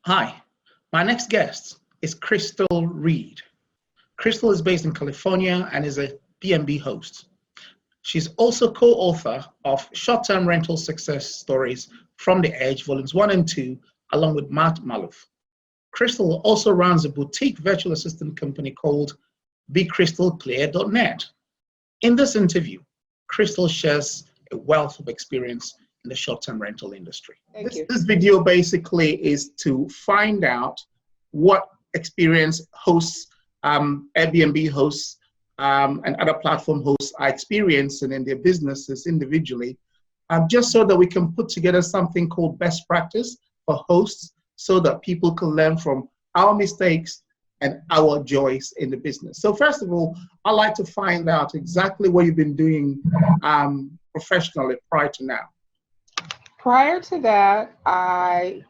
Hi, my next guest is Crystal Reed. Crystal is based in California and is a B&B host. She's also co-author of Short-Term Rental Success Stories from the Edge, Volumes 1 and 2, along with Matt Maloof. Crystal also runs a boutique virtual assistant company called BeCrystalClear.net. In this interview, Crystal shares a wealth of experience in the short-term rental industry. This video basically is to find out what experience hosts, Airbnb hosts, and other platform hosts are experiencing in their businesses individually, just so that we can put together something called best practice for hosts so that people can learn from our mistakes and our joys in the business. So first of all, I'd like to find out exactly what you've been doing professionally prior to now. Prior to that, I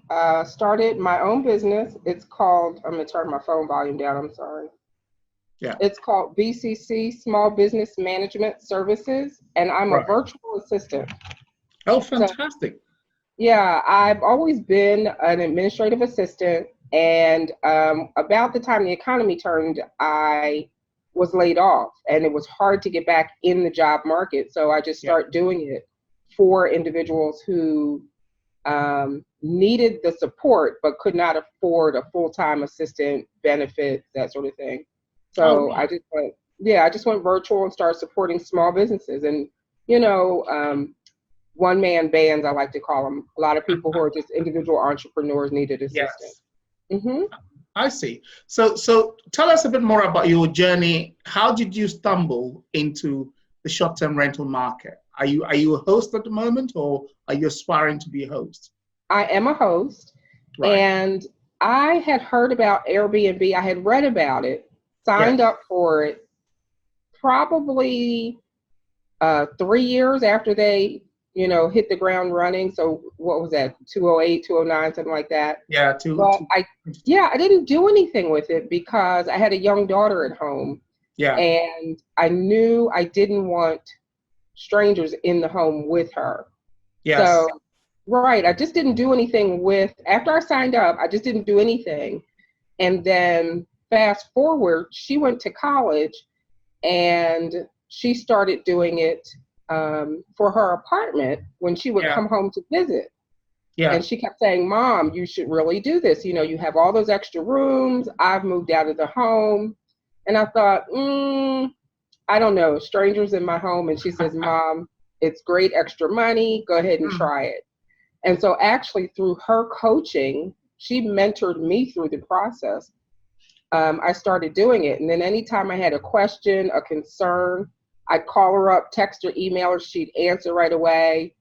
started my own business. It's called, I'm going to turn my phone volume down, I'm sorry. Yeah. It's called BCC, Small Business Management Services, and I'm a virtual assistant. Oh, fantastic. So, yeah, I've always been an administrative assistant, and about the time the economy turned, I was laid off, and it was hard to get back in the job market, so I just started doing it for individuals who needed the support but could not afford a full-time assistant, benefits, that sort of thing. So I just went virtual and started supporting small businesses and, one-man bands, I like to call them. A lot of people who are just individual entrepreneurs needed assistance. Yes. I see. So tell us a bit more about your journey. How did you stumble into the short-term rental market? Are you a host at the moment, or are you aspiring to be a host? I am a host, and I had heard about Airbnb. I had read about it, signed up for it, probably 3 years after they, hit the ground running. So what was that, 208, 209, something like that? Yeah, I didn't do anything with it because I had a young daughter at home. Yeah. And I knew I didn't want strangers in the home with her. Yes. So, I just didn't do anything after I signed up, I just didn't do anything. And then fast forward, she went to college and she started doing it for her apartment when she would come home to visit. Yeah. And she kept saying, Mom, you should really do this. You have all those extra rooms. I've moved out of the home. And I thought, I don't know, strangers in my home. And she says, Mom, it's great extra money. Go ahead and try it. And so actually through her coaching, she mentored me through the process. I started doing it. And then anytime I had a question, a concern, I'd call her up, text her, email her. She'd answer right away.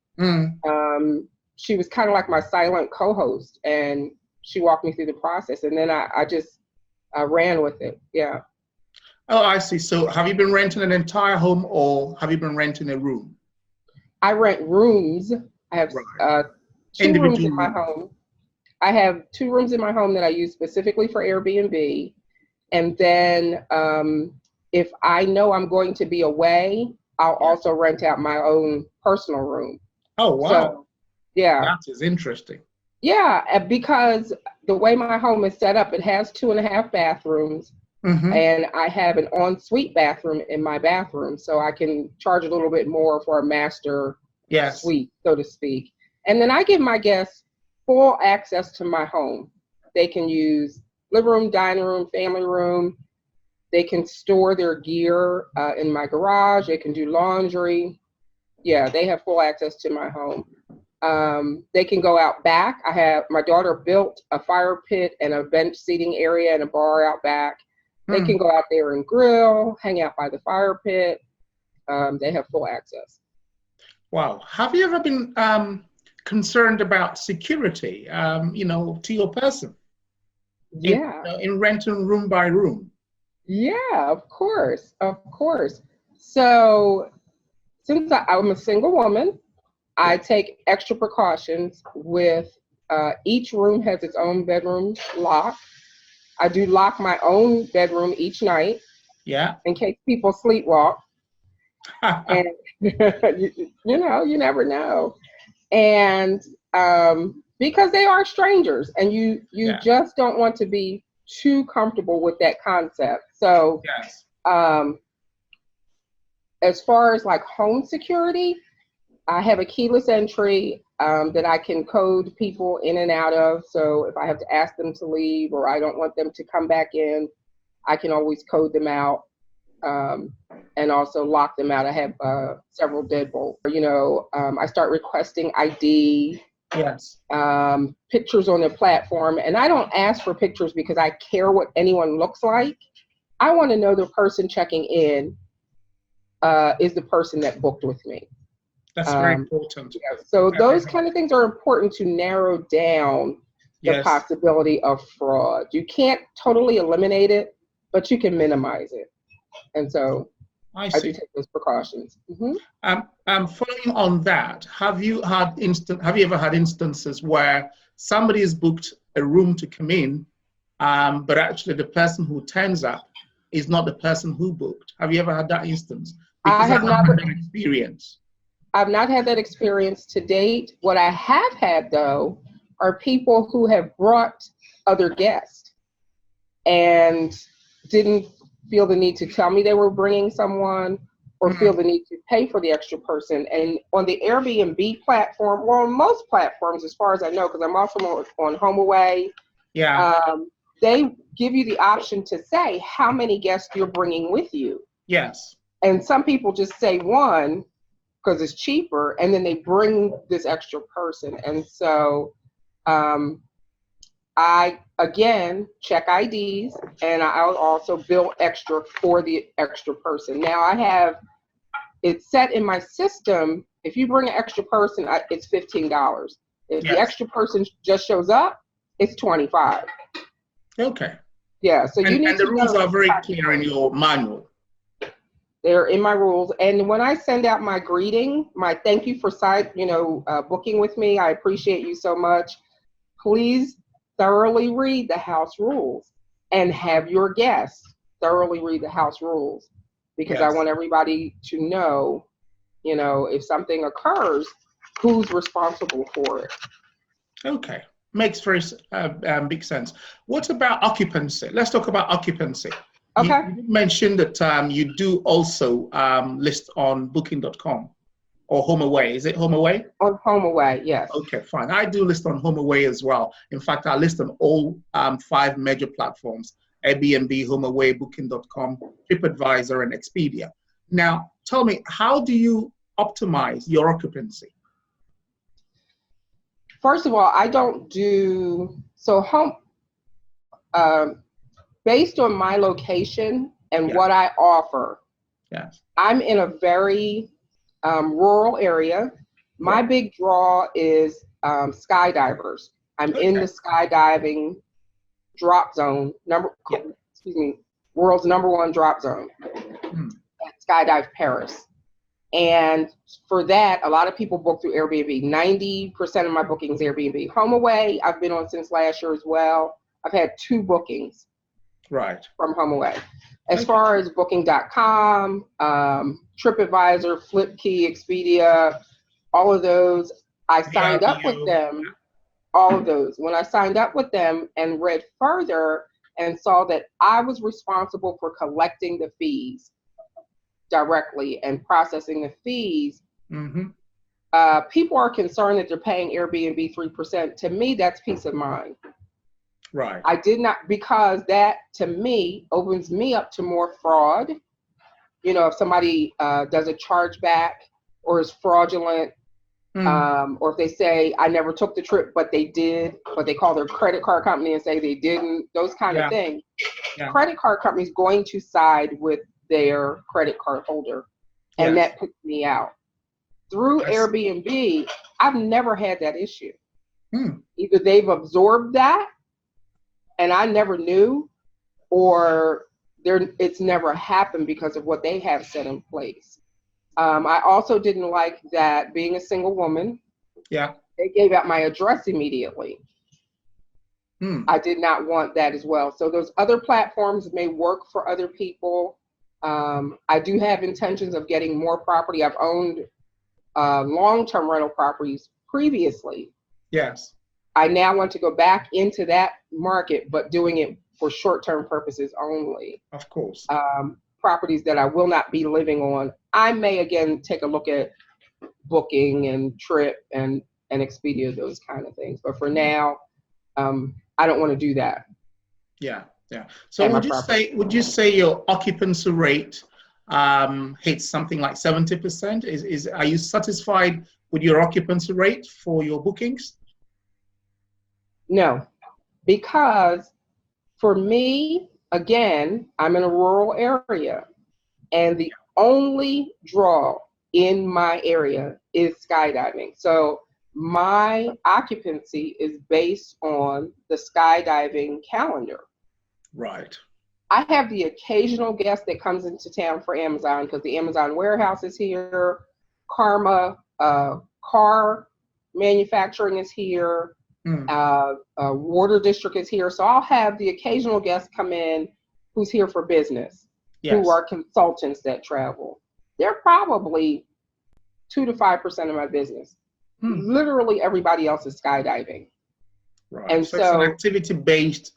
She was kind of like my silent co-host, and she walked me through the process. And then I just ran with it. Yeah. Oh, I see. So have you been renting an entire home, or have you been renting a room? I rent rooms. I have two rooms in my home. I have 2 rooms in my home that I use specifically for Airbnb. And then if I know I'm going to be away, I'll also rent out my own personal room. Oh, wow. So, yeah. That is interesting. Yeah, because the way my home is set up, it has 2.5 bathrooms. And I have an ensuite bathroom in my bathroom, so I can charge a little bit more for a master suite, so to speak. And then I give my guests full access to my home. They can use living room, dining room, family room. They can store their gear in my garage. They can do laundry. Yeah, they have full access to my home. They can go out back. My daughter built a fire pit and a bench seating area and a bar out back. They can go out there and grill, hang out by the fire pit. They have full access. Wow. Have you ever been concerned about security, to your person? Yeah. In renting room by room? Yeah, of course. So since I'm a single woman, I take extra precautions with each room has its own bedroom lock. I do lock my own bedroom each night. Yeah. In case people sleepwalk. And you never know. And Because they are strangers, and you just don't want to be too comfortable with that concept. So yes. As far as like home security, I have a keyless entry that I can code people in and out of. So if I have to ask them to leave or I don't want them to come back in, I can always code them out and also lock them out. I have several deadbolts. I start requesting ID, yes, pictures on the platform. And I don't ask for pictures because I care what anyone looks like. I want to know the person checking in is the person that booked with me. That's very important. Yeah, so those kind of things are important to narrow down the possibility of fraud. You can't totally eliminate it, but you can minimize it. And so I do take those precautions. Mm-hmm. Following on that, have you ever had instances where somebody has booked a room to come in, but actually the person who turns up is not the person who booked? Have you ever had that instance? Because I have not had that experience. I've not had that experience to date. What I have had, though, are people who have brought other guests and didn't feel the need to tell me they were bringing someone or feel the need to pay for the extra person. And on the Airbnb platform, well, on most platforms, as far as I know, because I'm also on HomeAway, they give you the option to say how many guests you're bringing with you. Yes. And some people just say one, because it's cheaper, and then they bring this extra person. And so I, again, check IDs, and I'll also bill extra for the extra person. Now I have it set in my system, if you bring an extra person, it's $15. If the extra person just shows up, it's $25. Okay. Yeah, so you need and the rules are very clear in your manual. They're in my rules. And when I send out my greeting, my thank you for booking with me, I appreciate you so much. Please thoroughly read the house rules and have your guests thoroughly read the house rules, because I want everybody to know, if something occurs, who's responsible for it. Okay. Makes very big sense. What about occupancy? Let's talk about occupancy. Okay. You mentioned that you do also list on booking.com or HomeAway. Is it HomeAway? On HomeAway, yes. Okay, fine. I do list on HomeAway as well. In fact, I list on all 5 major platforms: Airbnb, HomeAway, booking.com, TripAdvisor, and Expedia. Now, tell me, how do you optimize your occupancy? First of all, I don't do based on my location and what I offer. Yes. I'm in a very rural area. My big draw is skydivers. I'm in the skydiving drop zone, world's #1 drop zone at Skydive Paris. And for that, a lot of people book through Airbnb. 90% of my bookings Airbnb. HomeAway, I've been on since last year as well. I've had 2 bookings from HomeAway. As far as booking.com, TripAdvisor, Flipkey, Expedia, all of those, I signed up with them, all of those. When I signed up with them and read further and saw that I was responsible for collecting the fees directly and processing the fees, people are concerned that they're paying Airbnb 3%. To me, that's peace of mind. Right. I did not, because that to me opens me up to more fraud. If somebody does a chargeback or is fraudulent, or if they say I never took the trip but they did, but they call their credit card company and say they didn't, those kind of things. Credit card companies going to side with their credit card holder, and that puts me out. Through Airbnb, I've never had that issue. Either they've absorbed that and I never knew, or it's never happened because of what they have set in place. I also didn't like that, being a single woman, they gave out my address immediately. I did not want that as well. So those other platforms may work for other people. I do have intentions of getting more property. I've owned long-term rental properties previously. Yes. I now want to go back into that market, but doing it for short-term purposes only. Of course. Properties that I will not be living on. I may again take a look at Booking and Trip and Expedia, those kind of things. But for now, I don't want to do that. Yeah. So would you say your occupancy rate hits something like 70%? Are you satisfied with your occupancy rate for your bookings? No, because for me, again, I'm in a rural area, and the only draw in my area is skydiving. So my occupancy is based on the skydiving calendar. Right. I have the occasional guest that comes into town for Amazon because the Amazon warehouse is here. Karma car manufacturing is here. Water district is here. So I'll have the occasional guest come in who's here for business, who are consultants that travel. They're probably 2 to 5% of my business. Literally everybody else is skydiving. Right. And so it's an activity-based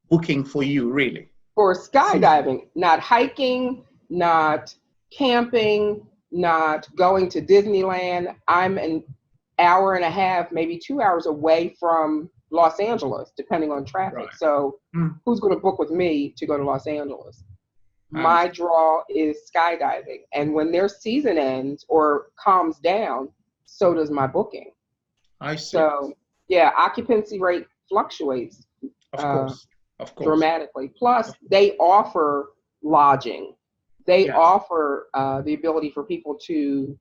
booking for you, really. For skydiving, not hiking, not camping, not going to Disneyland. I'm an hour and a half, maybe 2 hours away from Los Angeles, depending on traffic. Right. So who's going to book with me to go to Los Angeles? My draw is skydiving. And when their season ends or calms down, so does my booking. I see. So, yeah, occupancy rate fluctuates. Of course. Dramatically. Plus, they offer lodging. They offer the ability for people to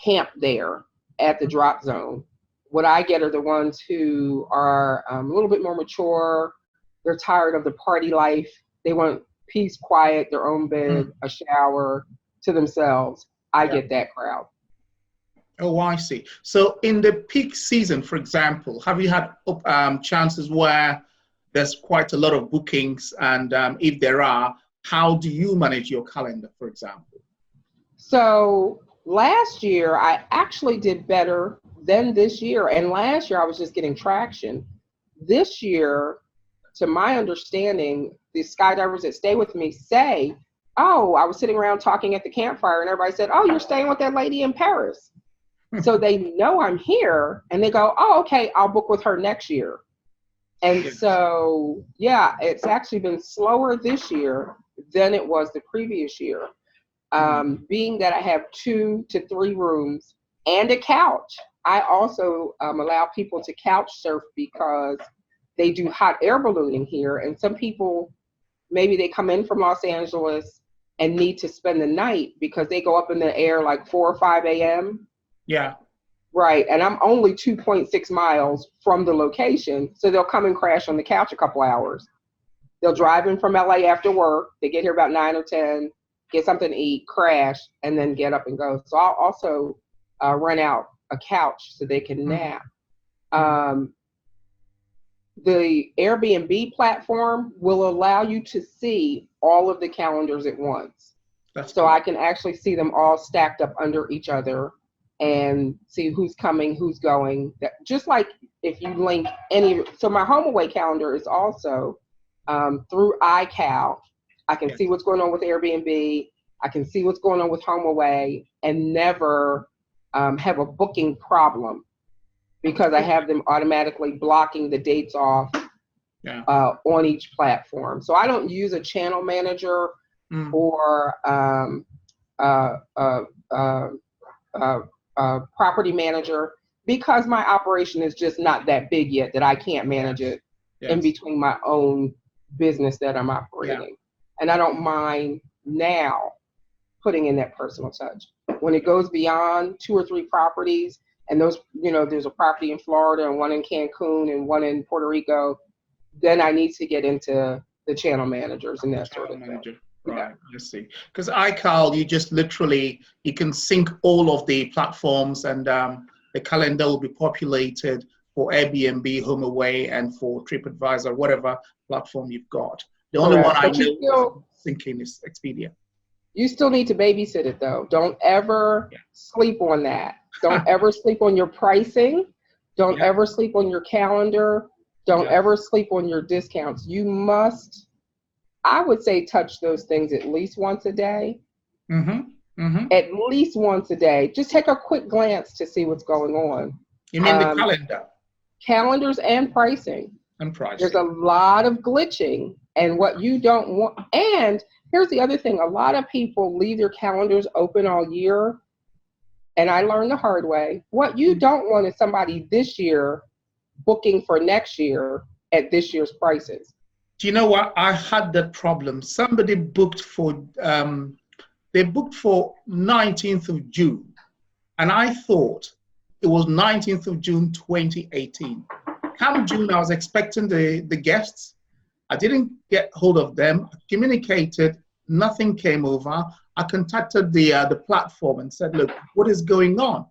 camp there at the drop zone. What I get are the ones who are a little bit more mature. They're tired of the party life. They want peace, quiet, their own bed, a shower to themselves. I get that crowd. Oh, I see. So in the peak season, for example, have you had chances where there's quite a lot of bookings? And if there are, how do you manage your calendar, for example? So last year, I actually did better than this year. And last year, I was just getting traction. This year, to my understanding, the skydivers that stay with me say, oh, I was sitting around talking at the campfire and everybody said, oh, you're staying with that lady in Paris. So they know I'm here and they go, oh, okay, I'll book with her next year. And so, yeah, it's actually been slower this year than it was the previous year. Being that I have 2 to 3 rooms and a couch, I also allow people to couch surf because they do hot air ballooning here. And some people, maybe they come in from Los Angeles and need to spend the night because they go up in the air like 4 or 5 a.m. Yeah. Right. And I'm only 2.6 miles from the location. So they'll come and crash on the couch a couple hours. They'll drive in from LA after work. They get here about 9 or 10, get something to eat, crash, and then get up and go. So I'll also rent out a couch so they can nap. The Airbnb platform will allow you to see all of the calendars at once. So I can actually see them all stacked up under each other and see who's coming, who's going. Just like if you link any, so my HomeAway calendar is also through iCal. I can see what's going on with Airbnb. I can see what's going on with HomeAway and never have a booking problem because I have them automatically blocking the dates off on each platform. So I don't use a channel manager or property manager because my operation is just not that big yet that I can't manage it in between my own business that I'm operating. And I don't mind now putting in that personal touch. When it goes beyond 2 or 3 properties, and those, you know, there's a property in Florida and one in Cancun and one in Puerto Rico, then I need to get into the channel managers and that sort of thing. Right, I see. Because iCal, you just literally, you can sync all of the platforms and the calendar will be populated for Airbnb, HomeAway, and for TripAdvisor, whatever platform you've got. The only one I know syncing is Expedia. You still need to babysit it though. Don't ever sleep on that. Don't ever sleep on your pricing. Don't ever sleep on your calendar. Don't ever sleep on your discounts. You must, I would say, touch those things at least once a day. At least once a day. Just take a quick glance to see what's going on. You mean the calendar? Calendars and pricing. There's a lot of glitching, and what you don't want. And here's the other thing. A lot of people leave their calendars open all year. And I learned the hard way. What you don't want is somebody this year booking for next year at this year's prices. Do you know what? I had that problem. Somebody booked for, they booked for 19th of June. And I thought it was 19th of June, 2018. Come June, I was expecting the guests. I didn't get hold of them. I communicated, nothing came over. I contacted the platform and said, look, what is going on?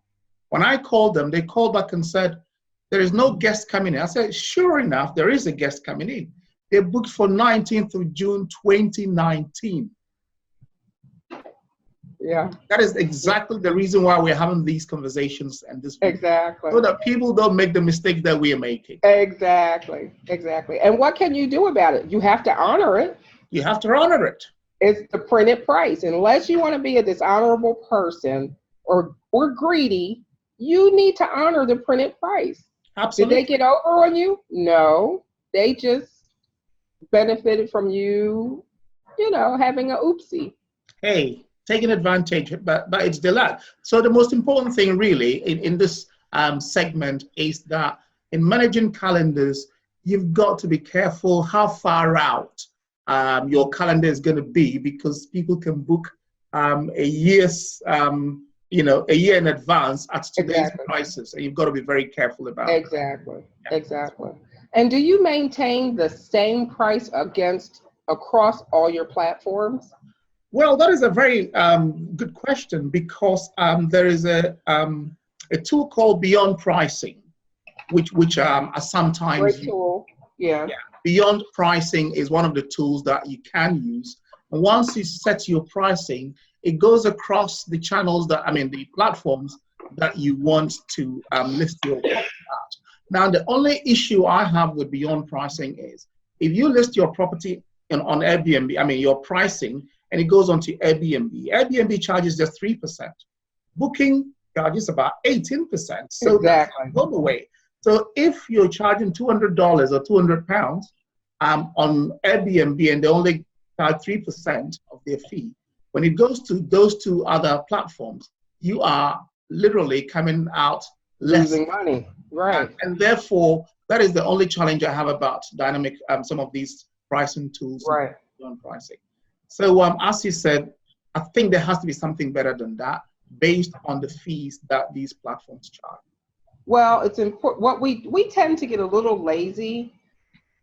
When I called them, they called back and said, there is no guest coming in. I said, sure enough, there is a guest coming in. They booked for 19th of June, 2019. Yeah. That is exactly the reason why we're having these conversations and this week. Exactly. So that people don't make the mistake that we are making. Exactly. Exactly. And what can you do about it? You have to honor it. You have to honor it. It's the printed price. Unless you want to be a dishonorable person or greedy, you need to honor the printed price. Absolutely. Did they get over on you? No. They just benefited from you, having a oopsie. Hey, taking advantage, but it's the lag. So the most important thing really in this segment is that in managing calendars, you've got to be careful how far out your calendar is going to be, because people can book a year's, a year in advance at today's prices, and you've got to be very careful about it. Exactly. And do you maintain the same price across all your platforms? Well, that is a very good question, because there is a tool called Beyond Pricing, which are sometimes great tool. Yeah. Beyond Pricing is one of the tools that you can use. And once you set your pricing, it goes across the channels the platforms that you want to list your property at. Now, the only issue I have with Beyond Pricing is if you list your property on Airbnb, your pricing, and it goes on to Airbnb charges just 3%. Booking charges about 18%. So that's all the way. So if you're charging $200 or £200 on Airbnb and they only charge 3% of their fee, when it goes to those two other platforms, you are literally coming out losing money. Right. And therefore, that is the only challenge I have about dynamic, some of these pricing tools. Right. On pricing. So as you said, I think there has to be something better than that based on the fees that these platforms charge. Well, it's important. What we tend to get a little lazy,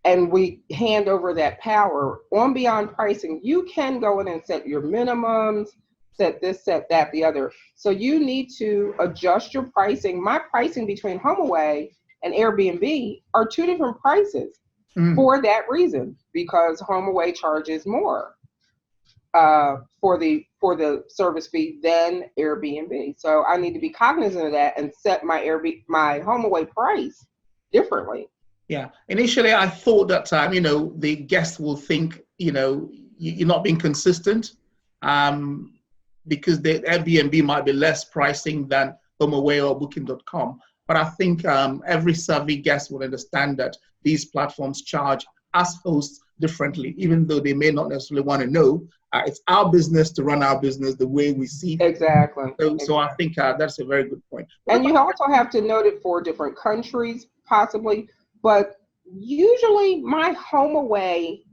and we hand over that power on Beyond Pricing. You can go in and set your minimums, set this, set that, the other. So you need to adjust your pricing. My pricing between HomeAway and Airbnb are two different prices for that reason, because HomeAway charges more for the service fee than Airbnb. So I need to be cognizant of that and set my HomeAway price differently. Yeah. Initially, I thought that the guests will think you're not being consistent because the Airbnb might be less pricing than HomeAway or Booking.com. But I think every savvy guest will understand that these platforms charge us hosts differently, even though they may not necessarily want to know. It's our business to run our business the way we see it. Exactly. So I think that's a very good point. And you also have to note it for different countries, possibly. But usually my HomeAway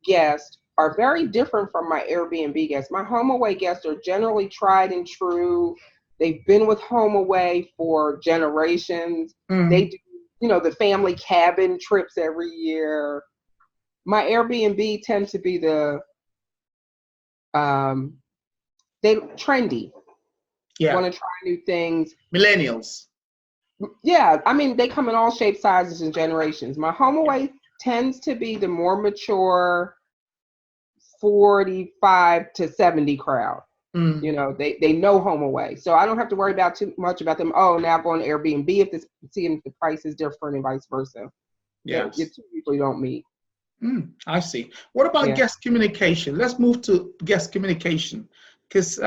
guests are very different from my Airbnb guests. My HomeAway guests are generally tried and true. They've been with HomeAway for generations. They do, the family cabin trips every year. My Airbnb tend to be they trendy. Yeah. Want to try new things. Millennials. Yeah, they come in all shapes, sizes, and generations. My HomeAway tends to be the more mature 45 to 70 crowd. You know, they know HomeAway. So I don't have to worry about too much about them. Oh, now going to Airbnb seeing if the price is different and vice versa. Yes. You usually don't meet. I see. What about guest communication? Let's move to guest communication. Because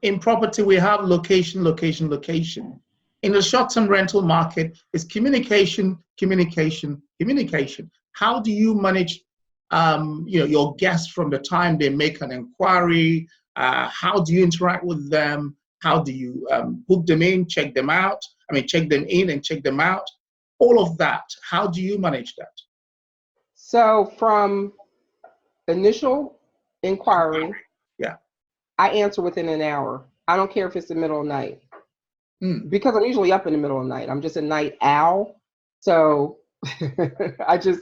in property, we have location, location, location. In the short-term rental market, it's communication, communication, communication. How do you manage your guests from the time they make an inquiry? How do you interact with them? How do you book them in, check them out? Check them in and check them out. All of that. How do you manage that? So from initial inquiry, I answer within an hour. I don't care if it's the middle of the night. Because I'm usually up in the middle of the night. I'm just a night owl. So I just,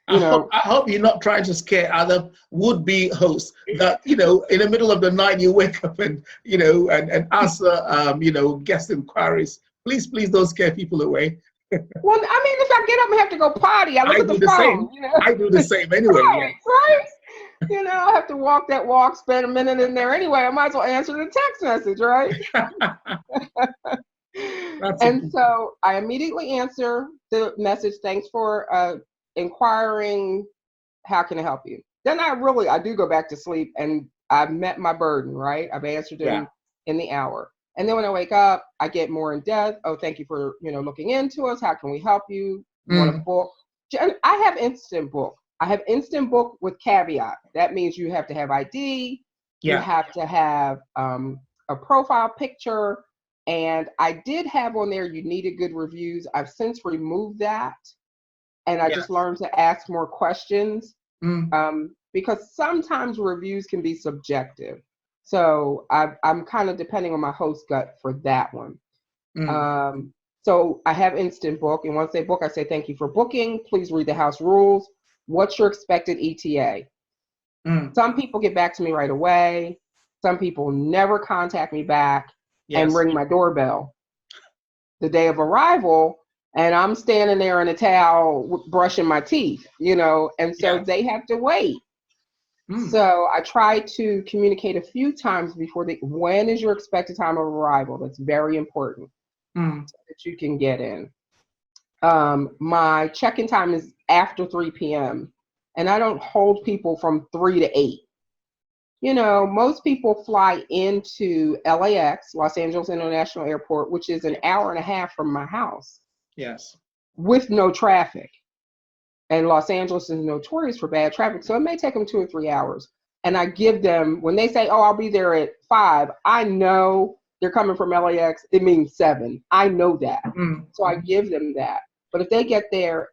I hope you're not trying to scare other would-be hosts that, in the middle of the night you wake up and answer, guest inquiries. Please don't scare people away. Well, if I get up and have to go potty, I look at the phone. I do the same anyway. Right? I have to walk that walk, spend a minute in there anyway. I might as well answer the text message, right? And so I immediately answer the message. Thanks for inquiring. How can I help you? Then I do go back to sleep and I've met my burden, right? I've answered them in the hour. And then when I wake up, I get more in depth. Oh, thank you for, looking into us. How can we help you? You want to book? I have instant book. I have instant book with caveat. That means you have to have ID. You have to have a profile picture. And I did have on there, you needed good reviews. I've since removed that. And I just learned to ask more questions because sometimes reviews can be subjective. So I'm kind of depending on my host gut for that one. So I have instant book. And once they book, I say, thank you for booking. Please read the house rules. What's your expected ETA? Some people get back to me right away. Some people never contact me back and ring my doorbell the day of arrival. And I'm standing there in a towel brushing my teeth, and so they have to wait. So I try to communicate a few times before when is your expected time of arrival? That's very important so that you can get in. My check-in time is after 3 p.m. and I don't hold people from 3 to 8. Most people fly into LAX, Los Angeles International Airport, which is an hour and a half from my house. Yes. With no traffic. And Los Angeles is notorious for bad traffic. So it may take them 2 or 3 hours. And I give them, when they say, oh, I'll be there at 5, I know they're coming from LAX. It means 7. I know that. So I give them that. But if they get there,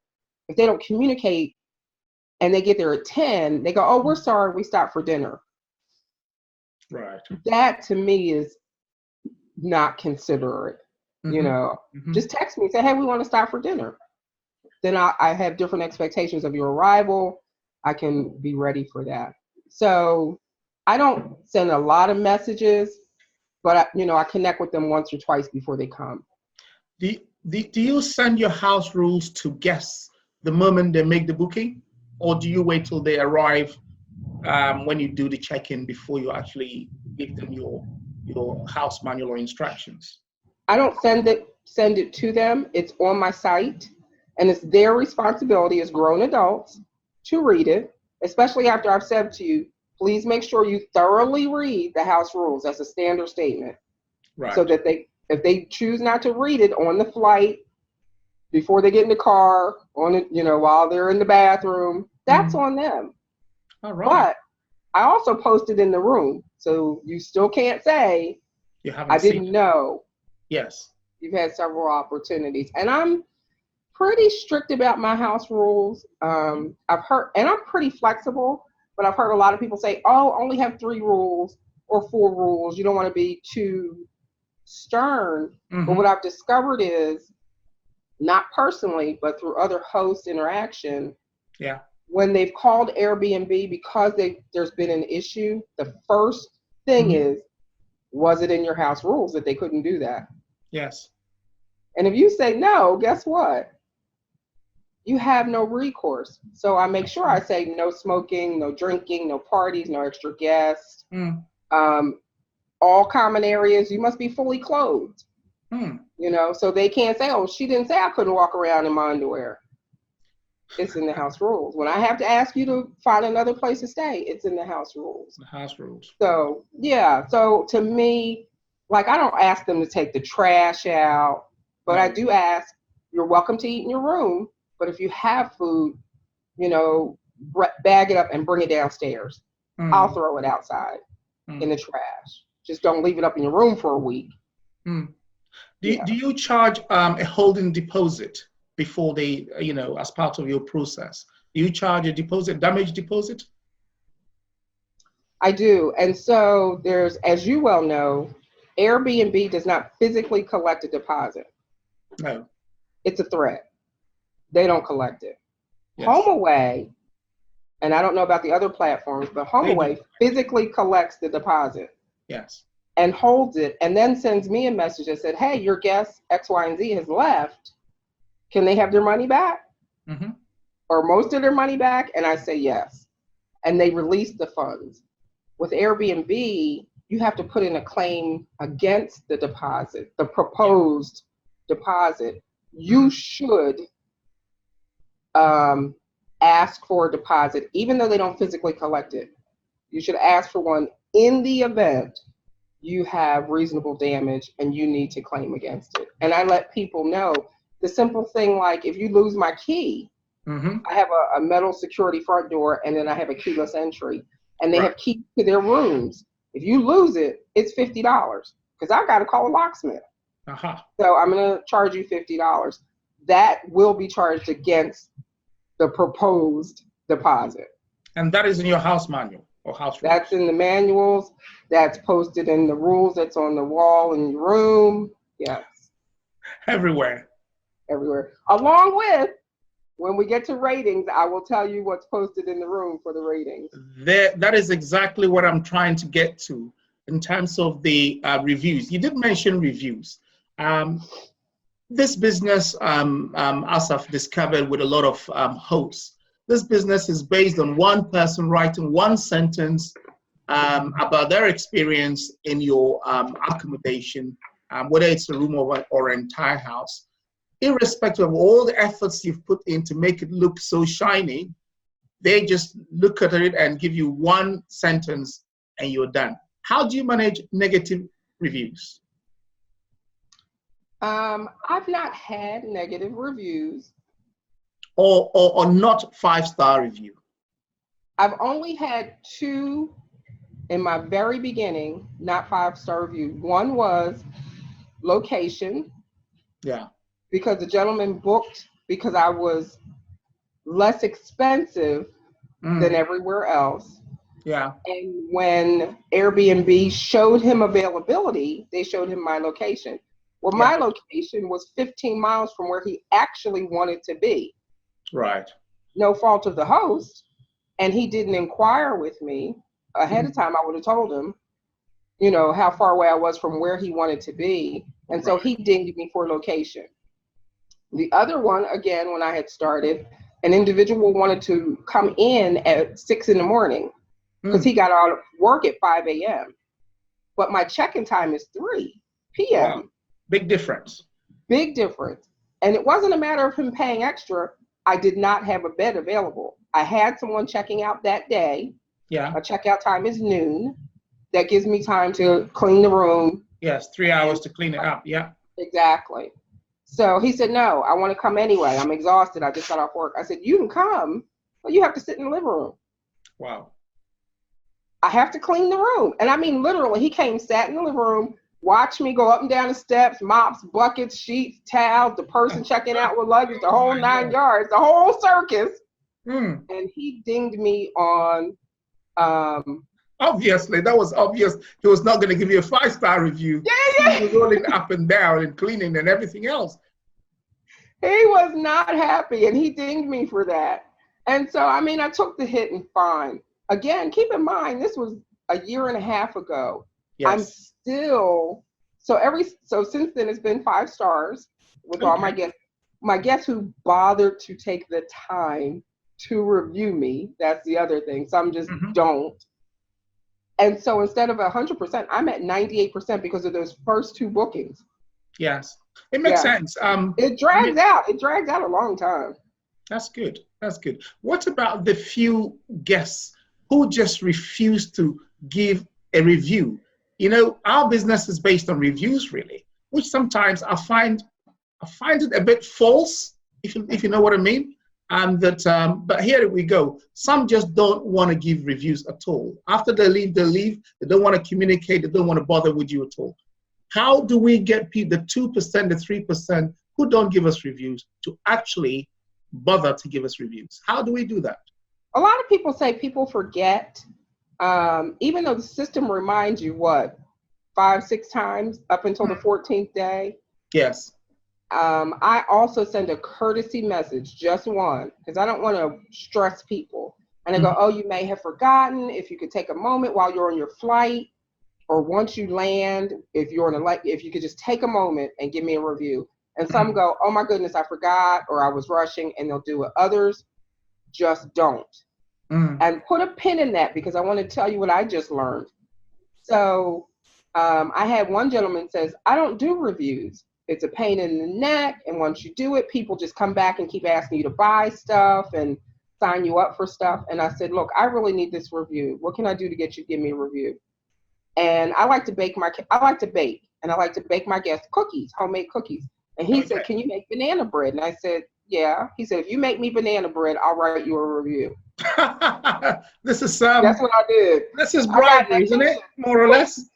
if they don't communicate and they get there at 10, they go, oh, we're sorry, we stopped for dinner. Right. That to me is not considerate. Just text me and say, hey, we want to stop for dinner. Then I have different expectations of your arrival. I can be ready for that. So I don't send a lot of messages, but I connect with them once or twice before they come. Do you send your house rules to guests the moment they make the booking, or do you wait till they arrive when you do the check-in before you actually give them your house manual or instructions? I don't send it to them. It's on my site, and it's their responsibility as grown adults to read it, especially after I've said to you, please make sure you thoroughly read the house rules. That's a standard statement. Right. So that if they choose not to read it on the flight, before they get in the car, while they're in the bathroom, that's on them. All right. But I also posted in the room, so you still can't say I didn't know. Yes. You've had several opportunities, and I'm pretty strict about my house rules. I've heard, and I'm pretty flexible, but I've heard a lot of people say, oh, only have 3 rules or 4 rules. You don't want to be too stern. But what I've discovered is, not personally, but through other host interaction, when they've called Airbnb because there's been an issue, the first thing is, was it in your house rules that they couldn't do that? Yes. And if you say no, guess what? You have no recourse. So I make sure I say no smoking, no drinking, no parties, no extra guests. all common areas, you must be fully clothed. So they can't say, oh, she didn't say I couldn't walk around in my underwear. It's in the house rules. When I have to ask you to find another place to stay, it's in the house rules. The house rules. So, yeah. So to me, like, I don't ask them to take the trash out, but I do ask, you're welcome to eat in your room, but if you have food, bag it up and bring it downstairs. I'll throw it outside in the trash. Just don't leave it up in your room for a week. Do you charge a holding deposit before they, as part of your process? Do you charge a deposit, damage deposit? I do. And so there's, as you well know, Airbnb does not physically collect a deposit. No. It's a threat. They don't collect it. Yes. HomeAway, and I don't know about the other platforms, but HomeAway physically collects the deposit. Yes. And holds it, and then sends me a message that said, hey, your guest X, Y, and Z has left. Can they have their money back? Or most of their money back? And I say yes. And they release the funds. With Airbnb, you have to put in a claim against the deposit, the proposed deposit. You should ask for a deposit, even though they don't physically collect it. You should ask for one in the event you have reasonable damage and you need to claim against it. And I let people know the simple thing, like if you lose my key, I have a metal security front door, and then I have a keyless entry, and they have keys to their rooms. If you lose it, it's $50 because I've got to call a locksmith. So I'm going to charge you $50. That will be charged against the proposed deposit. And that is in your house manual or house rules? That's in the manuals. That's posted in the rules. That's on the wall in your room. Yes. Everywhere. Along with, when we get to ratings, I will tell you what's posted in the room for the ratings. That is exactly what I'm trying to get to in terms of the reviews. You did mention reviews. This business, as I've discovered with a lot of hosts, this business is based on one person writing one sentence about their experience in your accommodation, whether it's a room or an entire house. Irrespective of all the efforts you've put in to make it look so shiny, they just look at it and give you one sentence and you're done. How do you manage negative reviews? I've not had negative reviews. Or not 5-star review? I've only had 2 in my very beginning, not 5-star review. One was location. Yeah. Because the gentleman booked because I was less expensive than everywhere else. Yeah. And when Airbnb showed him availability, they showed him my location. Well, my location was 15 miles from where he actually wanted to be. Right. No fault of the host. And he didn't inquire with me ahead of time. I would have told him, how far away I was from where he wanted to be. And so he dinged me for location. The other one, again, when I had started, an individual wanted to come in at 6 in the morning because he got out of work at 5 a.m. But my check-in time is 3 p.m. Wow. Big difference. Big difference. And it wasn't a matter of him paying extra. I did not have a bed available. I had someone checking out that day. Yeah. My checkout time is noon. That gives me time to clean the room. Yes, 3 hours to clean it up. Yeah. Exactly. So he said, no, I want to come anyway. I'm exhausted. I just got off work. I said, you can come, but you have to sit in the living room. Wow. I have to clean the room. And I mean, literally, he came, sat in the living room, watched me go up and down the steps, mops, buckets, sheets, towels, the person checking out with luggage, the whole 9 yards, the whole circus. And he dinged me on... Obviously, that was obvious. He was not going to give you a 5-star review. Yeah. He was rolling up and down and cleaning and everything else. He was not happy, and he dinged me for that. And so, I took the hit and fine. Again, keep in mind, this was a year and a half ago. Yes. I'm still, so since then, it's been 5 stars with all my guests. My guests who bothered to take the time to review me, that's the other thing. Some just don't. And so instead of 100%, I'm at 98% because of those first 2 bookings. Yes, it makes sense. It drags out. It drags out a long time. That's good. That's good. What about the few guests who just refuse to give a review? You know, our business is based on reviews, really, which sometimes I find it a bit false, if you know what I mean. But here we go. Some just don't want to give reviews at all. After they leave, they leave. They don't want to communicate. They don't want to bother with you at all. How do we get people, the 2%, the 3% who don't give us reviews, to actually bother to give us reviews? How do we do that? A lot of people say people forget, even though the system reminds you 5-6 times up until the 14th day. Yes. I also send a courtesy message, just one, because I don't want to stress people. And I go, oh, you may have forgotten. If you could take a moment while you're on your flight, or once you land, if you could just take a moment and give me a review. And some go, oh my goodness, I forgot, or I was rushing, and they'll do it. Others just don't. And put a pin in that, because I want to tell you what I just learned. So I had one gentleman says, I don't do reviews. It's a pain in the neck. And once you do it, people just come back and keep asking you to buy stuff and sign you up for stuff. And I said, look, I really need this review. What can I do to get you to give me a review? And I like to bake, and I like to bake my guests cookies, homemade cookies. And he said, can you make banana bread? And I said, yeah. He said, if you make me banana bread, I'll write you a review. That's what I did. This is bribery, isn't it? More or less.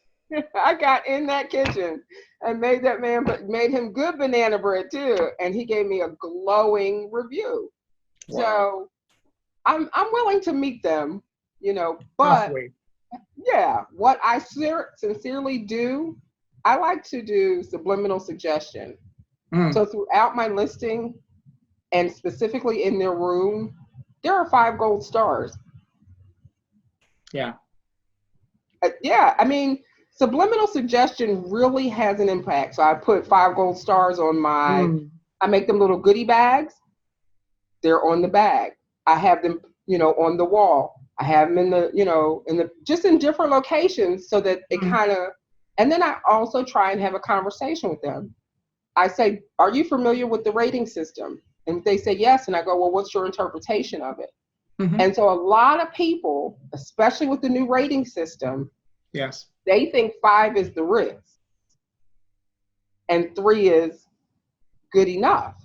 I got in that kitchen and made him good banana bread too. And he gave me a glowing review. Wow. So I'm willing to meet them, but halfway. Yeah, what I sincerely do, I like to do subliminal suggestion. So throughout my listing, and specifically in their room, there are 5 gold stars. Yeah. I mean, subliminal suggestion really has an impact. So I put 5 gold stars on I make them little goodie bags. They're on the bag. I have them, on the wall. I have them just in different locations, so that it and then I also try and have a conversation with them. I say, are you familiar with the rating system? And they say yes. And I go, well, what's your interpretation of it? And so a lot of people, especially with the new rating system, yes, they think 5 is the Ritz and 3 is good enough,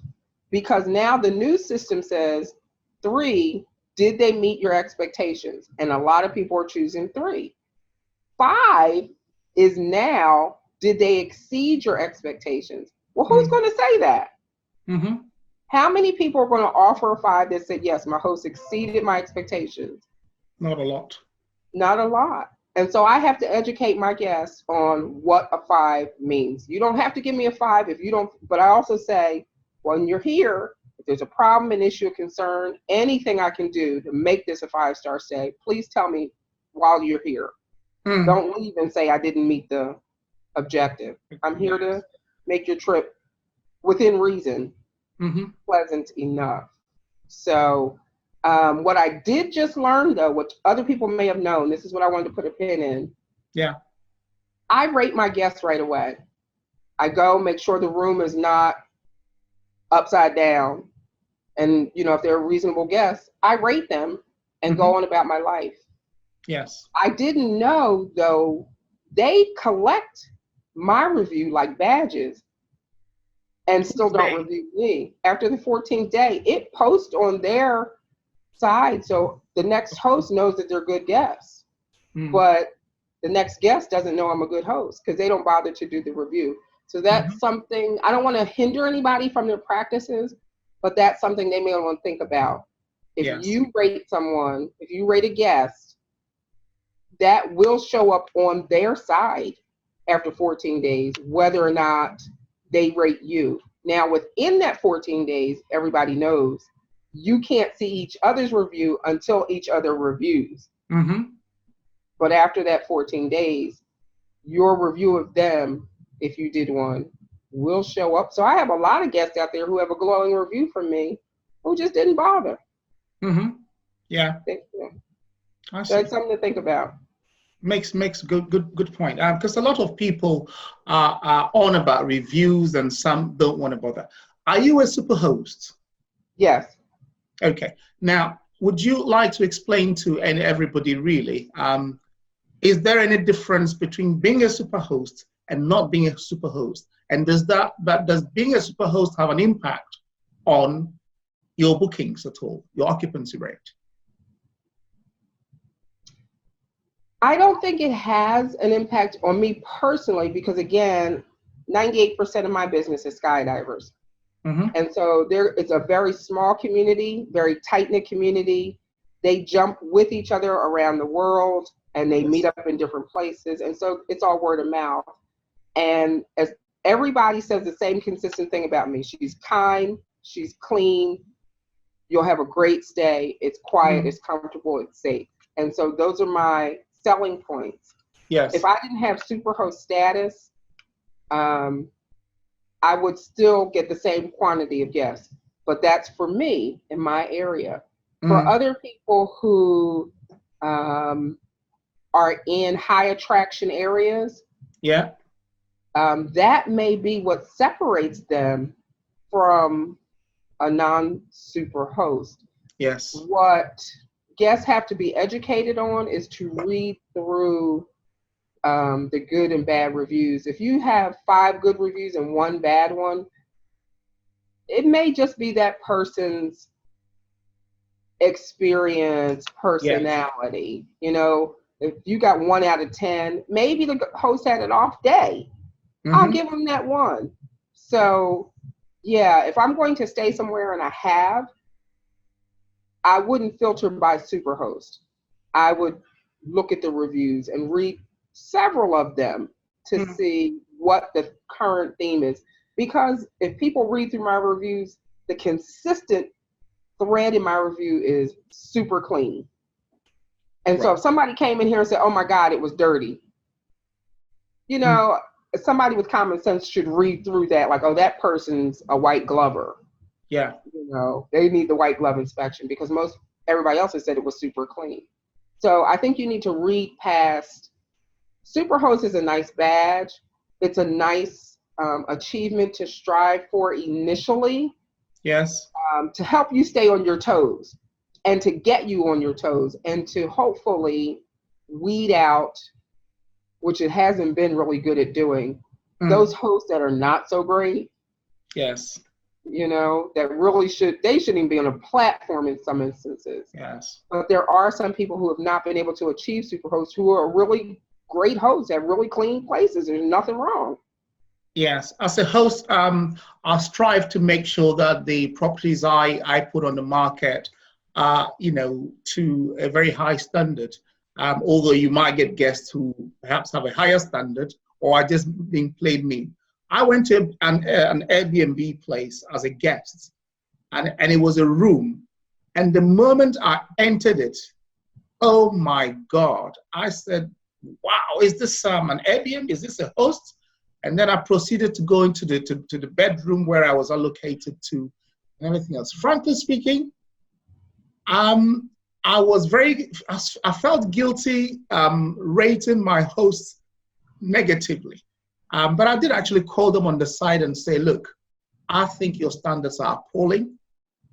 because now the new system says 3, did they meet your expectations? And a lot of people are choosing 3. 5 is now, did they exceed your expectations? Well, who's going to say that? How many people are going to offer a 5 that said, yes, my host exceeded my expectations? Not a lot. Not a lot. And so I have to educate my guests on what a 5 means. You don't have to give me a 5 if you don't, but I also say, when you're here, if there's a problem, an issue, a concern, anything I can do to make this a 5-star stay, please tell me while you're here. Don't leave and say I didn't meet the objective. I'm here to make your trip within reason pleasant enough. So what I did just learn, though, which other people may have known, this is what I wanted to put a pin in. Yeah. I rate my guests right away. I go make sure the room is not upside down. And, if they're reasonable guests, I rate them and go on about my life. Yes. I didn't know, though, they collect my review like badges and still don't review me. After the 14th day, it posts on their side, so the next host knows that they're good guests. But the next guest doesn't know I'm a good host because they don't bother to do the review. So that's something, I don't want to hinder anybody from their practices, but that's something they may want to think about. If you rate someone, if you rate a guest, that will show up on their side after 14 days, whether or not they rate you. Now, within that 14 days, everybody knows you can't see each other's review until each other reviews. But after that 14 days, your review of them, if you did one, will show up. So I have a lot of guests out there who have a glowing review from me who just didn't bother. Yeah. So that's something to think about. Makes good point. Because a lot of people are on about reviews and some don't want to bother. Are you a superhost? Yes. Okay. Now, would you like to explain to everybody really, is there any difference between being a superhost and not being a superhost? And does being a superhost have an impact on your bookings at all, your occupancy rate? I don't think it has an impact on me personally because, again, 98% of my business is skydivers. Mm-hmm. And so it's a very small community, very tight-knit community. They jump with each other around the world and they meet up in different places. And so it's all word of mouth. And as everybody says the same consistent thing about me, she's kind, she's clean, you'll have a great stay, it's quiet, it's comfortable, it's safe. And so those are my selling points. Yes. If I didn't have superhost status, I would still get the same quantity of guests, but that's for me in my area. For other people who are in high attraction areas, that may be what separates them from a non-super host. Yes. What guests have to be educated on is to read through the good and bad reviews. If you have 5 good reviews and 1 bad one, it may just be that person's experience, personality. Yes. You know, if you got 1 out of 10, maybe the host had an off day. I'll give them that 1. So, yeah, if I'm going to stay somewhere and I wouldn't filter by superhost. I would look at the reviews and read several of them to see what the current theme is. Because if people read through my reviews, the consistent thread in my review is super clean. And so if somebody came in here and said, oh my God, it was dirty, you know, somebody with common sense should read through that like, oh, that person's a white glover. Yeah. You know, they need the white glove inspection because everybody else has said it was super clean. So I think you need to read past. Superhost is a nice badge. It's a nice achievement to strive for initially. Yes. To help you stay on your toes and to get you on your toes and to hopefully weed out, which it hasn't been really good at doing, those hosts that are not so great. Yes. You know, that really they shouldn't even be on a platform in some instances. Yes. But there are some people who have not been able to achieve superhosts who are really great hosts, have really clean places. There's nothing wrong. Yes. As a host, I strive to make sure that the properties I put on the market are, you know, to a very high standard. Although you might get guests who perhaps have a higher standard or are just being played mean. I went to an Airbnb place as a guest, and it was a room. And the moment I entered it, oh my God, I said, wow, is this an Airbnb? Is this a host? And then I proceeded to go into the bedroom where I was allocated to and everything else. Frankly speaking, I felt guilty rating my hosts negatively. But I did actually call them on the side and say, look, I think your standards are appalling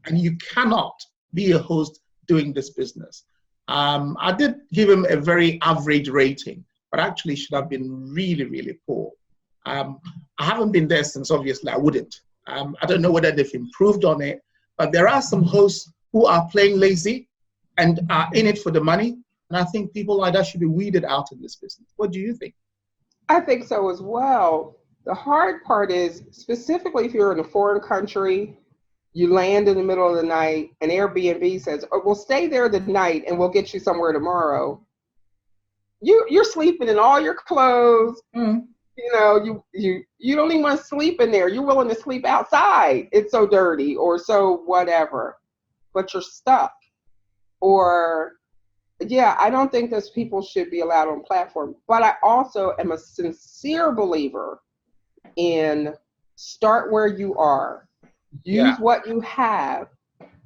and you cannot be a host doing this business. I did give him a very average rating, but actually should have been really, really poor. I haven't been there since, obviously I wouldn't. I don't know whether they've improved on it, but there are some hosts who are playing lazy and are in it for the money. And I think people like that should be weeded out in this business. What do you think? I think so as well. The hard part is, specifically if you're in a foreign country, you land in the middle of the night, and Airbnb says, oh, we'll stay there the night and we'll get you somewhere tomorrow. You're sleeping in all your clothes. You know, you don't even want to sleep in there. You're willing to sleep outside. It's so dirty or so whatever, but you're stuck. Or, yeah, I don't think those people should be allowed on platform. But I also am a sincere believer in start where you are. Use what you have.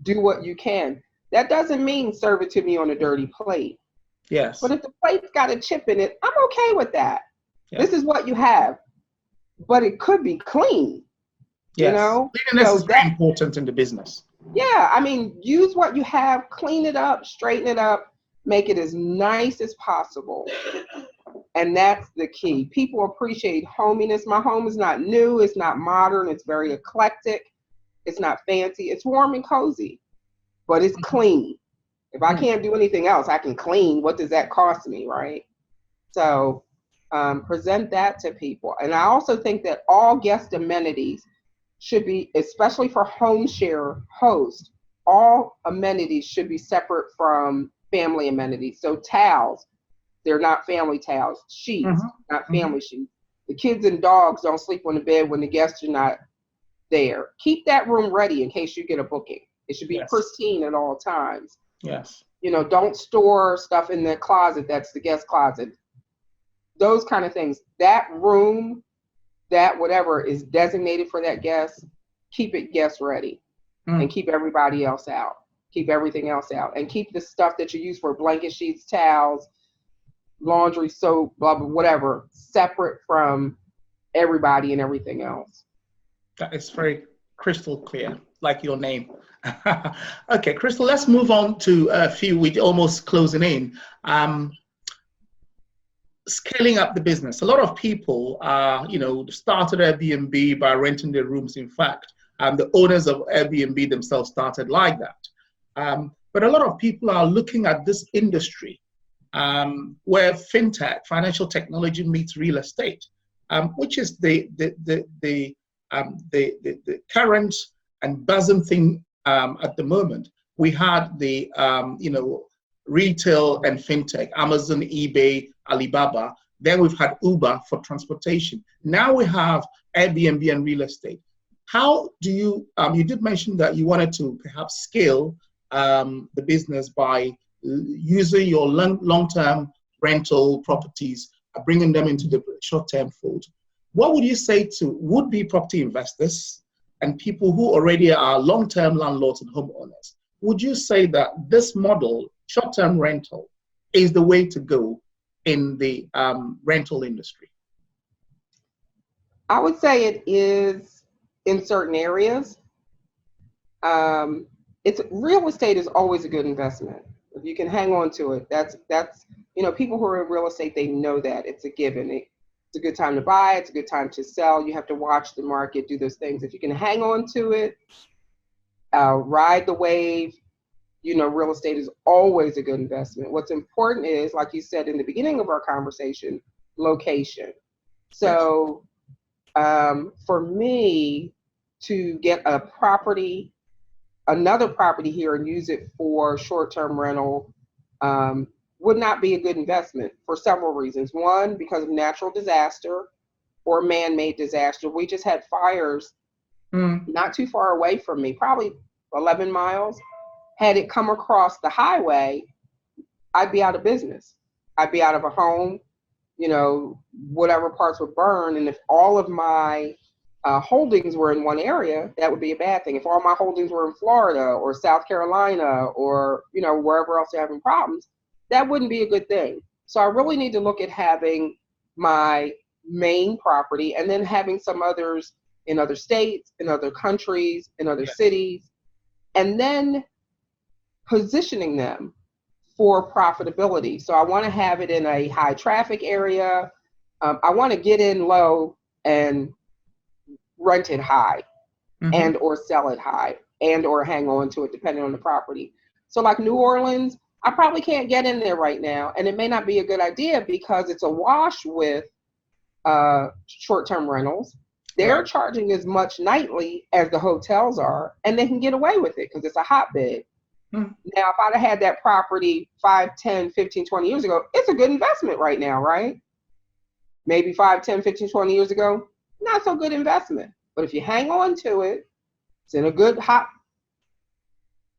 Do what you can. That doesn't mean serve it to me on a dirty plate. Yes. But if the plate's got a chip in it, I'm okay with that. Yeah. This is what you have. But it could be clean. Yes. You know? Cleanliness is very important in the business. Yeah, I mean, use what you have, clean it up, straighten it up, make it as nice as possible. And that's the key. People appreciate hominess. My home is not new, it's not modern, it's very eclectic, it's not fancy, it's warm and cozy, but it's clean. If I can't do anything else, I can clean. What does that cost me, right? So present that to people. And I also think that all guest amenities should be, especially for home share hosts, all amenities should be separate from family amenities. So towels, they're not family towels. Sheets, not family sheets. The kids and dogs don't sleep on the bed when the guests are not there. Keep that room ready in case you get a booking. It should be pristine at all times. Yes. You know, don't store stuff in the closet that's the guest closet. Those kind of things. That room, that whatever is designated for that guest, keep it guest ready and keep everybody else out. Keep everything else out and keep the stuff that you use for blanket sheets, towels, laundry, soap, blah, blah, whatever, separate from everybody and everything else. That is very crystal clear, like your name. Okay, Crystal, let's move on to a few, we're almost closing in. Scaling up the business. A lot of people, started Airbnb by renting their rooms. In fact, the owners of Airbnb themselves started like that. But a lot of people are looking at this industry where fintech, financial technology meets real estate, which is the current and buzzing thing at the moment. We had the retail and fintech, Amazon, eBay, Alibaba. Then we've had Uber for transportation. Now we have Airbnb and real estate. How do you, you did mention that you wanted to perhaps scale the business by using your long-term rental properties, bringing them into the short-term fold. What would you say to would-be property investors and people who already are long-term landlords and homeowners? Would you say that this model, short-term rental, is the way to go in the rental industry? I would say it is in certain areas. Real estate is always a good investment. If you can hang on to it, that's people who are in real estate, they know that it's a given. It's a good time to buy. It's a good time to sell. You have to watch the market, do those things. If you can hang on to it, ride the wave, real estate is always a good investment. What's important is, like you said in the beginning of our conversation, location. So for me to get another property here and use it for short-term rental would not be a good investment for several reasons. One, because of natural disaster or man-made disaster. We just had fires not too far away from me, probably 11 miles. Had it come across the highway, I'd be out of business. I'd be out of a home, whatever parts would burn. And if all of my holdings were in one area, that would be a bad thing. If all my holdings were in Florida or South Carolina or, wherever else they're having problems, that wouldn't be a good thing. So I really need to look at having my main property and then having some others in other states, in other countries, in other cities, and then positioning them for profitability. So I want to have it in a high traffic area. I want to get in low and rent it high and or sell it high and or hang on to it depending on the property. So like New Orleans, I probably can't get in there right now, and it may not be a good idea because it's awash with short-term rentals. They're charging as much nightly as the hotels are, and they can get away with it because it's a hotbed. Now, if I'd have had that property 5, 10, 15, 20 years ago, it's a good investment right now, right? Maybe 5, 10, 15, 20 years ago, not so good investment. But if you hang on to it, it's in a good hot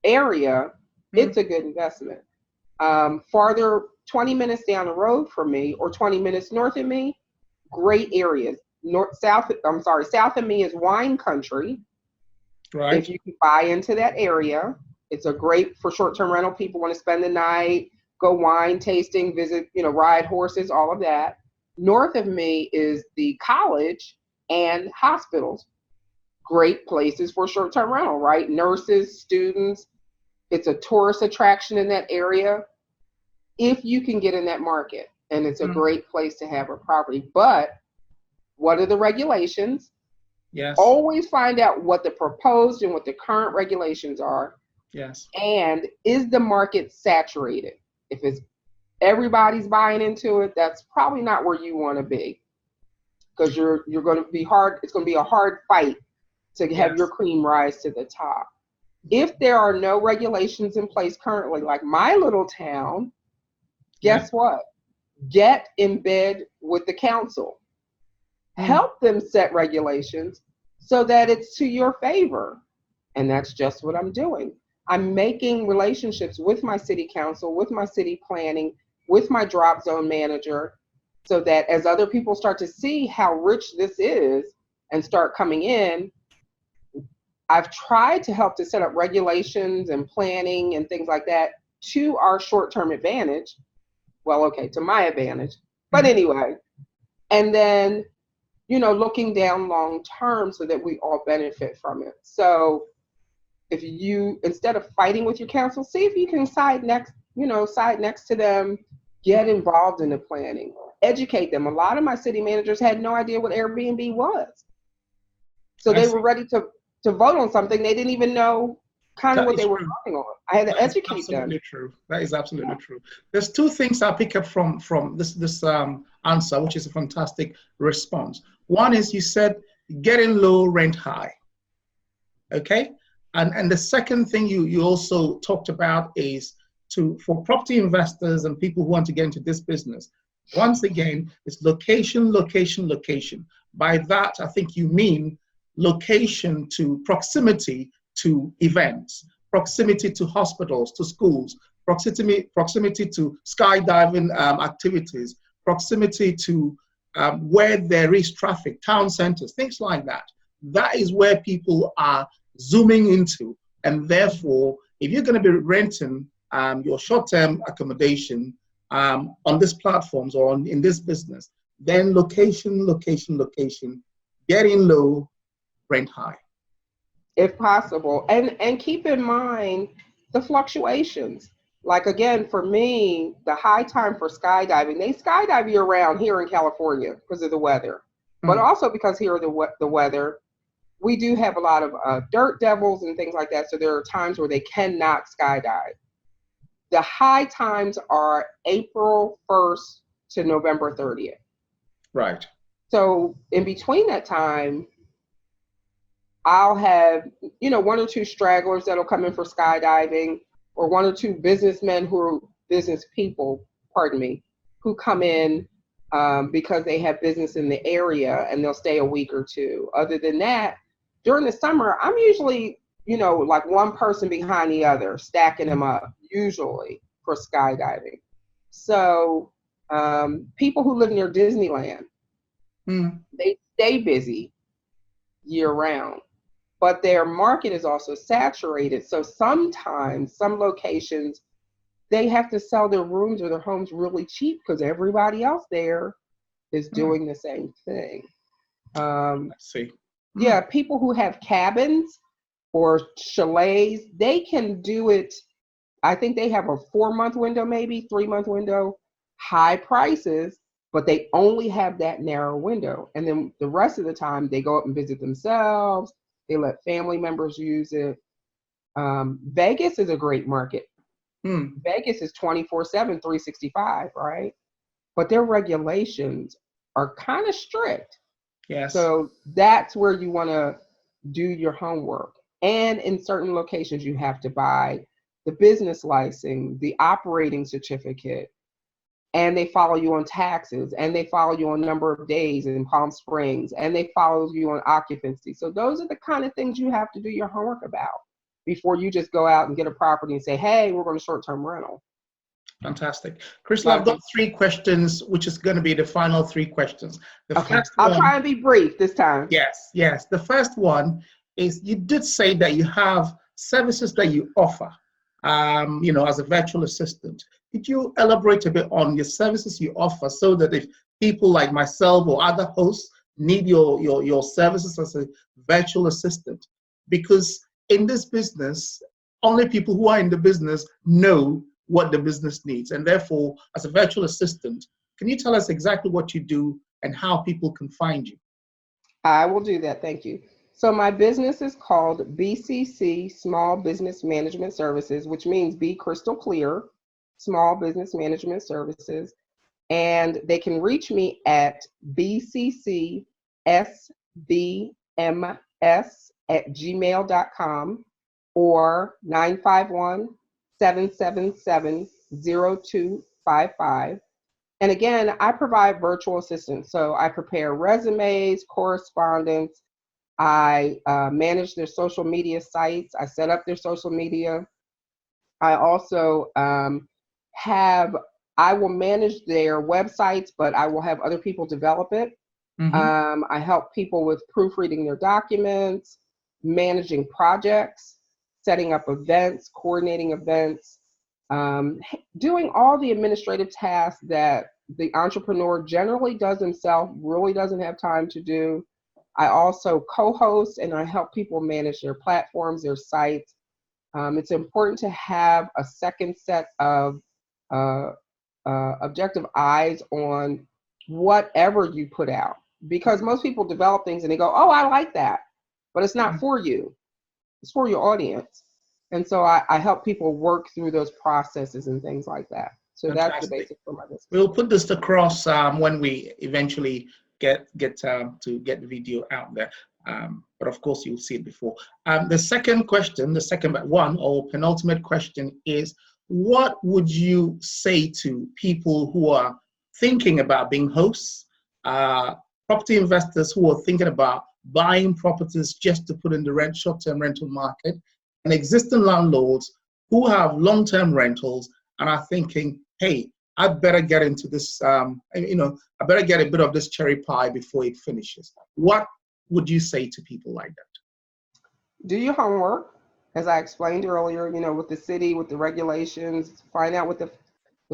area, it's a good investment. Farther, 20 minutes down the road from me or 20 minutes north of me, great areas. South of me is wine country. Right. If you can buy into that area, it's a great for short-term rental. People want to spend the night, go wine tasting, visit, ride horses, all of that. North of me is the college and hospitals. Great places for short-term rental, right? Nurses, students. It's a tourist attraction in that area. If you can get in that market, and it's a great place to have a property. But what are the regulations? Yes. Always find out what the proposed and what the current regulations are. Yes. And is the market saturated? If it's everybody's buying into it, that's probably not where you want to be, because you're going to be hard. It's going to be a hard fight to have your cream rise to the top. If there are no regulations in place currently, like my little town, guess what? Get in bed with the council. Help them set regulations so that it's to your favor. And that's just what I'm doing. I'm making relationships with my city council, with my city planning, with my drop zone manager, so that as other people start to see how rich this is and start coming in, I've tried to help to set up regulations and planning and things like that to our short-term advantage. Well, okay, to my advantage. But anyway, and then, looking down long-term so that we all benefit from it. So if you, instead of fighting with your council, see if you can side next to them, get involved in the planning, educate them. A lot of my city managers had no idea what Airbnb was. So they were ready to vote on something. They didn't even know kind of what they were voting on. I had to educate them. Absolutely true. That is absolutely true. There's two things I pick up from this answer, which is a fantastic response. One is you said getting low, rent high. Okay? And the second thing you also talked about is for property investors and people who want to get into this business, once again, it's location, location, location. By that, I think you mean location to proximity to events, proximity to hospitals, to schools, proximity to skydiving activities, proximity to where there is traffic, town centers, things like that. That is where people are zooming into. And therefore, if you're going to be renting your short-term accommodation on these platforms or in this business, then location, location, location, getting low, rent high. If possible. And keep in mind the fluctuations. Like, again, for me, the high time for skydiving, they skydive year round here in California because of the weather. But also because here the weather, we do have a lot of dirt devils and things like that. So there are times where they cannot skydive. The high times are April 1st to November 30th. Right. So in between that time, I'll have, one or two stragglers that'll come in for skydiving, or one or two businessmen business people, who come in because they have business in the area and they'll stay a week or two. Other than that, during the summer, I'm usually, like one person behind the other, stacking them up, usually for skydiving. So people who live near Disneyland, they stay busy year round. But their market is also saturated. So sometimes, some locations, they have to sell their rooms or their homes really cheap because everybody else there is doing the same thing. Let's see. Yeah, people who have cabins or chalets, they can do it. I think they have a 4-month window, maybe 3-month window, high prices, but they only have that narrow window. And then the rest of the time, they go up and visit themselves. They let family members use it. Vegas is a great market. Vegas is 24/7, 365, right? But their regulations are kind of strict. Yes. So that's where you want to do your homework. And in certain locations, you have to buy the business license, the operating certificate, and they follow you on taxes, and they follow you on number of days in Palm Springs, and they follow you on occupancy. So those are the kind of things you have to do your homework about before you just go out and get a property and say, hey, we're going to short-term rental. Fantastic. Crystal, I've got 3 questions, which is going to be the final 3 questions. I'll try and be brief this time. Yes. The first one is, you did say that you have services that you offer, as a virtual assistant. Could you elaborate a bit on your services you offer so that if people like myself or other hosts need your services as a virtual assistant? Because in this business, only people who are in the business know what the business needs. And therefore, as a virtual assistant, can you tell us exactly what you do and how people can find you? I will do that. Thank you. So my business is called BCC, Small Business Management Services, which means be crystal clear, Small Business Management Services. And they can reach me at bccsbms@gmail.com or 951-777-0255. And again, I provide virtual assistance. So I prepare resumes, correspondence. I manage their social media sites. I set up their social media. I also I will manage their websites, but I will have other people develop it. Mm-hmm. I help people with proofreading their documents, managing projects, setting up events, coordinating events, doing all the administrative tasks that the entrepreneur generally does himself, really doesn't have time to do. I also co-host and I help people manage their platforms, their sites. It's important to have a second set of objective eyes on whatever you put out, because most people develop things and they go, oh, I like that, but it's not for you. It's for your audience. And so I help people work through those processes and things like that. So Fantastic. That's the basic for my business. We'll put this across when we eventually get to get the video out there. But of course, you'll see it before. The second question, the second one or penultimate question is, what would you say to people who are thinking about being hosts, property investors who are thinking about buying properties just to put in the short-term rental market, and existing landlords who have long-term rentals and are thinking, hey, I better get into this, I better get a bit of this cherry pie before it finishes. What would you say to people like that? Do your homework, as I explained earlier, with the city, with the regulations, find out what the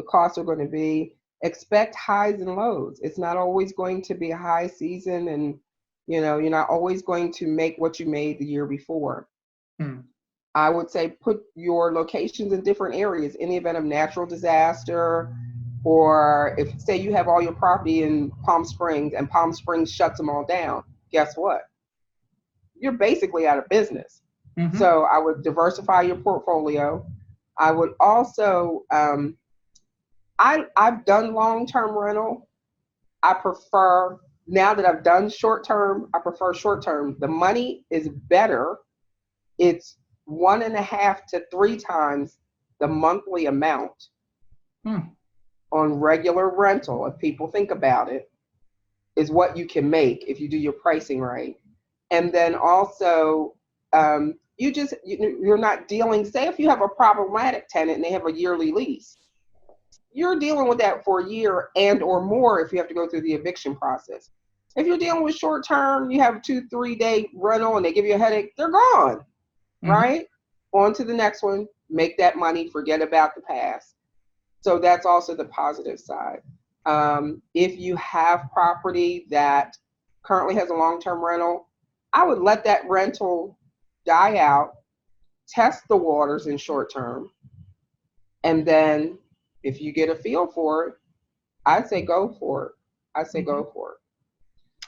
costs are going to be. Expect highs and lows. It's not always going to be a high season, and you're not always going to make what you made the year before. I would say put your locations in different areas in the event of natural disaster, or if, say, you have all your property in Palm Springs and Palm Springs shuts them all down, guess what? You're basically out of business. Mm-hmm. So I would diversify your portfolio. I would also, I've done long-term rental. I prefer, now that I've done short-term, I prefer short-term. The money is better. It's 1.5 to 3 times the monthly amount on regular rental, if people think about it, is what you can make if you do your pricing right. And then also, you're not dealing, say if you have a problematic tenant and they have a yearly lease, you're dealing with that for a year and or more if you have to go through the eviction process. If you're dealing with short term, you have a 2-3 day rental and they give you a headache, they're gone. Mm-hmm. Right? On to the next one, make that money, forget about the past. So that's also the positive side. If you have property that currently has a long-term rental, I would let that rental die out, test the waters in short term, and then if you get a feel for it, I'd say go for it.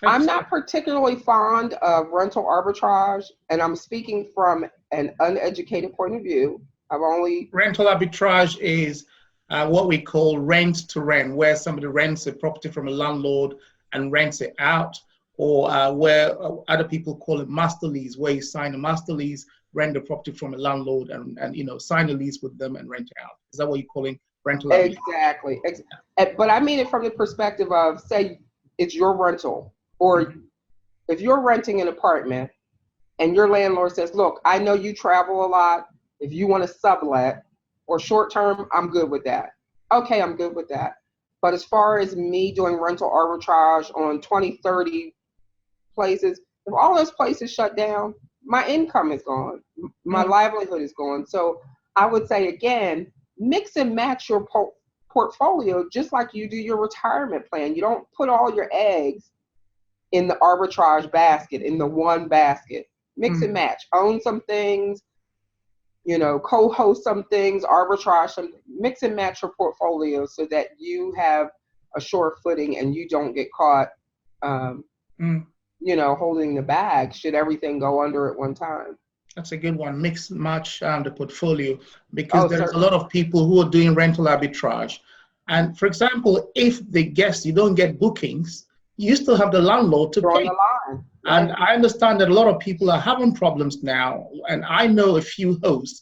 I'm not particularly fond of rental arbitrage, and I'm speaking from an uneducated point of view. Rental arbitrage is what we call rent to rent, where somebody rents a property from a landlord and rents it out, or where other people call it master lease, where you sign a master lease, rent the property from a landlord, and sign a lease with them and rent it out. Is that what you're calling rental arbitrage? Exactly. But I mean it from the perspective of, say, it's your rental, or if you're renting an apartment and your landlord says, look, I know you travel a lot. If you want to sublet or short term, I'm good with that. Okay, I'm good with that. But as far as me doing rental arbitrage on 20, 30 places, if all those places shut down, my income is gone. My livelihood is gone. So I would say, again, mix and match your portfolio just like you do your retirement plan. You don't put all your eggs in the arbitrage basket, in the one basket. Mix and match. Own some things, you know, co-host some things, arbitrage some, mix and match your portfolio so that you have a sure footing and you don't get caught, you know, holding the bag should everything go under at one time. That's a good one. Mix and match the portfolio, because there's a lot of people who are doing rental arbitrage. And for example, if you don't get bookings, you still have the landlord to pay. And I understand that a lot of people are having problems now. And I know a few hosts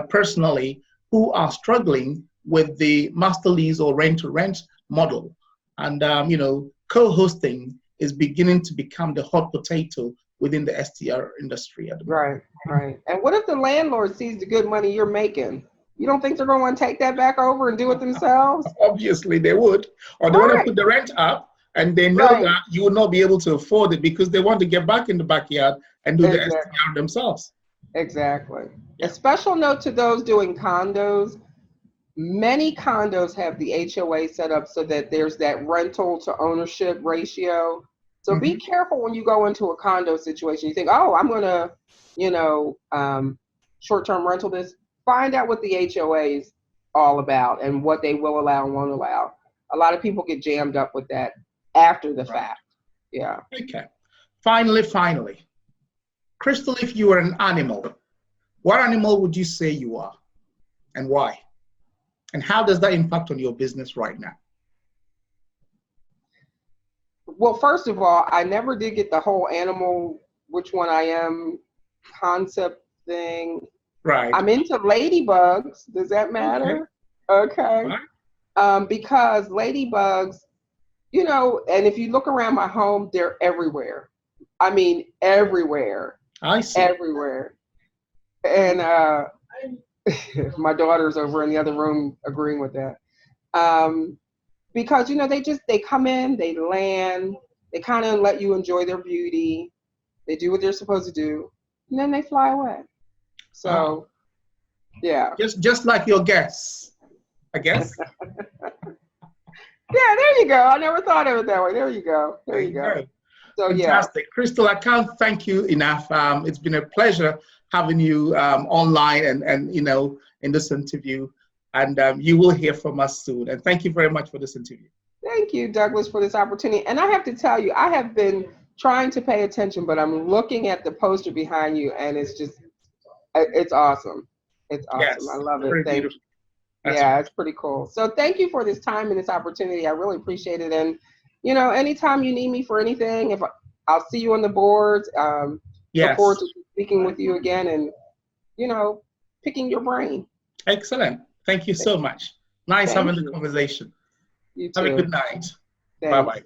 personally who are struggling with the master lease or rent-to-rent model. And, you know, co-hosting is beginning to become the hot potato within the STR industry at the moment. Right. And what if the landlord sees the good money you're making? You don't think they're going to want to take that back over and do it themselves? Obviously, they would. Or they want to put the rent up, and they know that you will not be able to afford it because they want to get back in the backyard and do the STR themselves. Exactly. A special note to those doing condos. Many condos have the HOA set up so that there's that rental to ownership ratio. So be careful when you go into a condo situation. You think, oh, I'm going to, you know, short-term rental this. Find out what the HOA is all about and what they will allow and won't allow. A lot of people get jammed up with that after the fact. Yeah. Okay. Finally, Crystal, if you were an animal, what animal would you say you are and why? And how does that impact on your business right now? Well, first of all, I never did get the whole animal, which one I am concept thing. Right. I'm into ladybugs. Does that matter? Okay. Right. Because ladybugs, you know, and if you look around my home, they're everywhere. I mean, everywhere. I see. Everywhere. And my daughter's over in the other room agreeing with that. Because, you know, they come in, they land, they kind of let you enjoy their beauty. They do what they're supposed to do, and then they fly away. So, yeah. Just like your guests, I guess. Yeah, there you go. I never thought of it that way. There you go. There you go. So, fantastic. Crystal, I can't thank you enough. It's been a pleasure having you online and you know, in this interview. And you will hear from us soon. And thank you very much for this interview. Thank you, Douglas, for this opportunity. And I have to tell you, I have been trying to pay attention, but I'm looking at the poster behind you, and it's just, it's awesome. It's awesome. Yes, I love it. Thank you. Yeah, it's pretty cool. So thank you for this time and this opportunity. I really appreciate it. And, you know, anytime you need me for anything, I'll see you on the boards. Look forward to speaking with you again and, you know, picking your brain. Excellent. Thank you so much. Nice having the conversation. You too. Have a good night. Bye-bye.